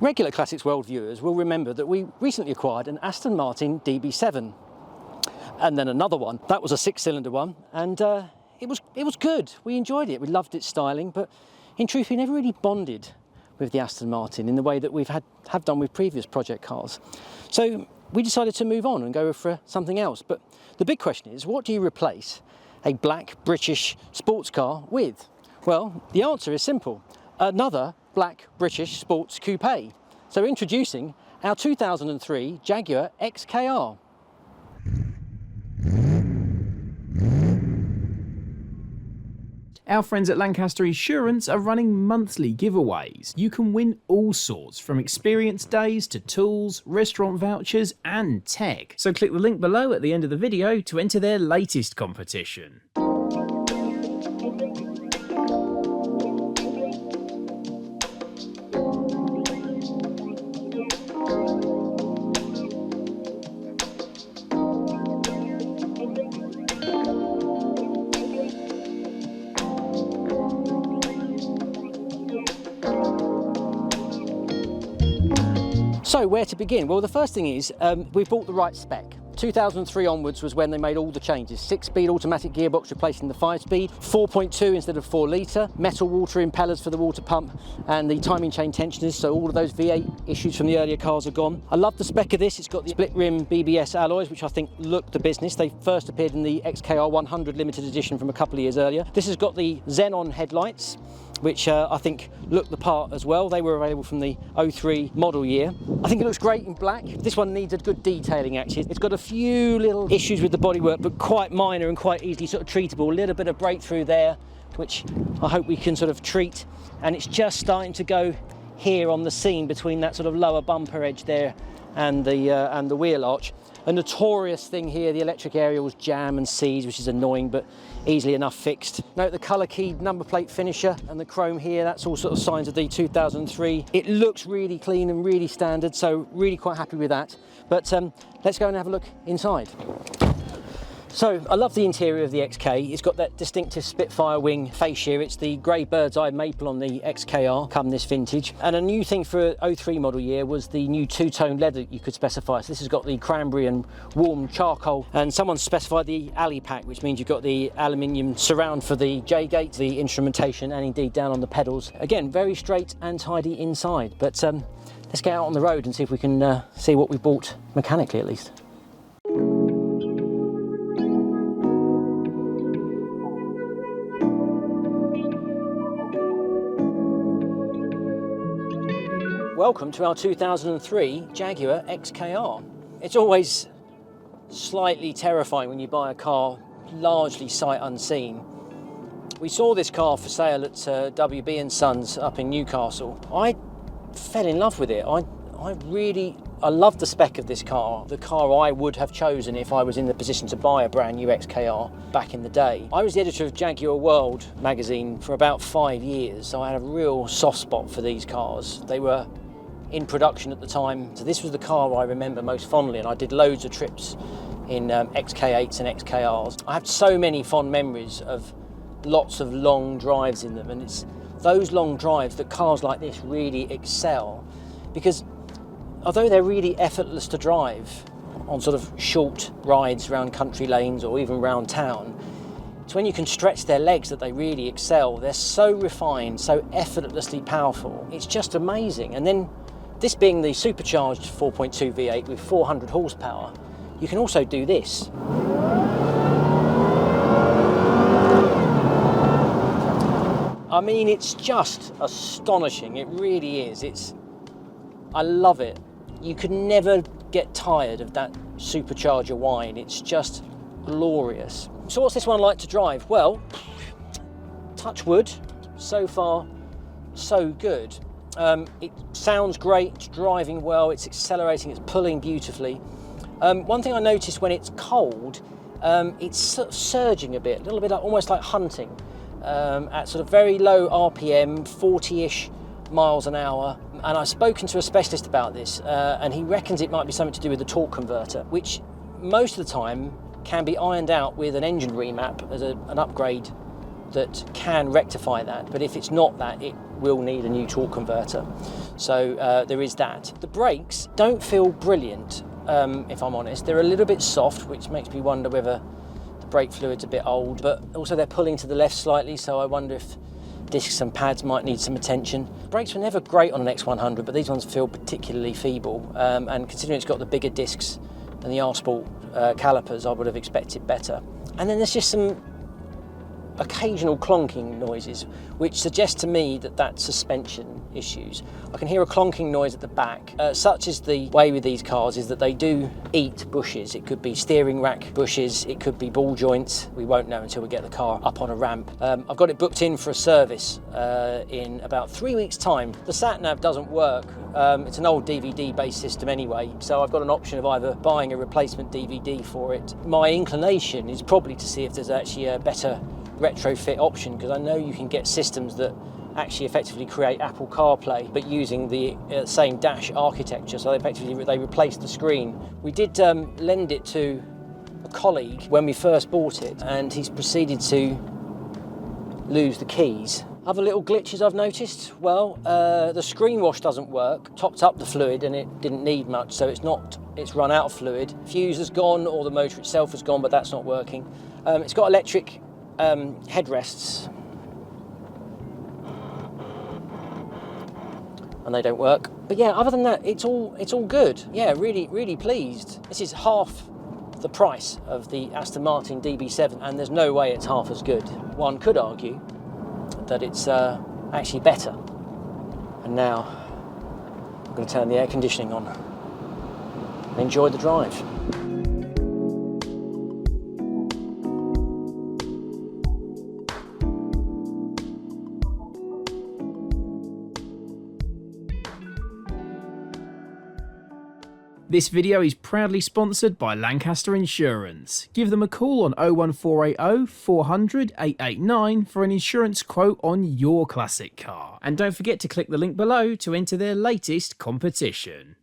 Regular Classics World viewers will remember that we recently acquired an Aston Martin DB7 and then another one. That was a 6-cylinder one, and it was good. We enjoyed it. We loved its styling, but in truth we never really bonded with the Aston Martin in the way that we've have done with previous project cars. So we decided to move on and go for something else. But the big question is, what do you replace a black British sports car with? Well, the answer is simple. Another black British sports coupe. So introducing our 2003 Jaguar XKR. Our friends at Lancaster Insurance are running monthly giveaways. You can win all sorts, from experience days to tools, restaurant vouchers and tech. So click the link below at the end of the video to enter their latest competition. So where to begin? Well, the first thing is we bought the right spec. 2003 onwards was when they made all the changes. 6-speed automatic gearbox replacing the 5-speed, 4.2 instead of 4 litre, metal water impellers for the water pump and the timing chain tensioners, so all of those V8 issues from the earlier cars are gone. I love the spec of this. It's got the split rim BBS alloys, which I think look the business. They first appeared in the XKR 100 limited edition from a couple of years earlier. This has got the xenon headlights, which I think look the part as well. They were available from the 03 model year. I think it looks great in black. This one needs a good detailing actually. It's got a few little issues with the bodywork, but quite minor and quite easily sort of treatable. A little bit of breakthrough there, which I hope we can sort of treat. And it's just starting to go here on the seam between that sort of lower bumper edge there and the wheel arch. A notorious thing here, the electric aerials jam and seize, which is annoying, but easily enough fixed. Note the colour keyed number plate finisher and the chrome here, that's all sort of signs of the 2003. It looks really clean and really standard, so really quite happy with that. But let's go and have a look inside. So I love the interior of the XK. It's got that distinctive Spitfire wing fascia. It's the grey bird's eye maple on the XKR come this vintage. And a new thing for 03 model year was the new two-tone leather you could specify. So this has got the cranberry and warm charcoal, and someone specified the alley pack, which means you've got the aluminium surround for the J-gate, the instrumentation, and indeed down on the pedals. Again, very straight and tidy inside. But let's get out on the road and see if we can see what we bought mechanically at least. Welcome to our 2003 Jaguar XKR. It's always slightly terrifying when you buy a car largely sight unseen. We saw this car for sale at WB & Sons up in Newcastle. I fell in love with it. I love the spec of this car, the car I would have chosen if I was in the position to buy a brand new XKR back in the day. I was the editor of Jaguar World magazine for about 5 years, so I had a real soft spot for these cars. They were in production at the time, so this was the car I remember most fondly, and I did loads of trips in XK8s and XKRs. I have so many fond memories of lots of long drives in them, and it's those long drives that cars like this really excel, because although they're really effortless to drive on sort of short rides around country lanes or even around town, it's when you can stretch their legs that they really excel. They're so refined, so effortlessly powerful. It's just amazing. And then this being the supercharged 4.2 V8 with 400 horsepower, you can also do this. I mean, it's just astonishing. It really is. I love it. You could never get tired of that supercharger whine. It's just glorious. So what's this one like to drive? Well, touch wood, so far so good. It sounds great, it's driving well, it's accelerating, it's pulling beautifully. One thing I noticed when it's cold, it's sort of surging a bit, a little bit like, almost like hunting, at sort of very low RPM, 40-ish miles an hour. And I've spoken to a specialist about this, and he reckons it might be something to do with the torque converter, which most of the time can be ironed out with an engine remap as an upgrade that can rectify that. But if it's not that, it will need a new torque converter. So there is that. The brakes don't feel brilliant, if I'm honest. They're a little bit soft, which makes me wonder whether the brake fluid's a bit old, but also they're pulling to the left slightly, so I wonder if discs and pads might need some attention. Brakes were never great on an X100, but these ones feel particularly feeble, and considering it's got the bigger discs and the R Sport calipers, I would have expected better. And then there's just some occasional clonking noises, which suggest to me that that's suspension issues. I can hear a clonking noise at the back. Such is the way with these cars, is that they do eat bushes. It could be steering rack bushes, it could be ball joints. We won't know until we get the car up on a ramp. I've got it booked in for a service in about 3 weeks' time. The sat-nav doesn't work. It's an old DVD-based system anyway, so I've got an option of either buying a replacement DVD for it. My inclination is probably to see if there's actually a better retrofit option, because I know you can get systems that actually effectively create Apple CarPlay, but using the same dash architecture. So they replace the screen. We did lend it to a colleague when we first bought it, and he's proceeded to lose the keys. Other little glitches I've noticed, well, the screen wash doesn't work. Topped up the fluid and it didn't need much, so it's run out of fluid. Fuse has gone, or the motor itself has gone, but that's not working. It's got electric headrests, and they don't work. But yeah, other than that, it's all good. Yeah, really pleased. This is half the price of the Aston Martin DB7, and there's no way it's half as good. One could argue that it's actually better. And now I'm going to turn the air conditioning on and enjoy the drive. This video is proudly sponsored by Lancaster Insurance. Give them a call on 01480 400 889 for an insurance quote on your classic car. And don't forget to click the link below to enter their latest competition.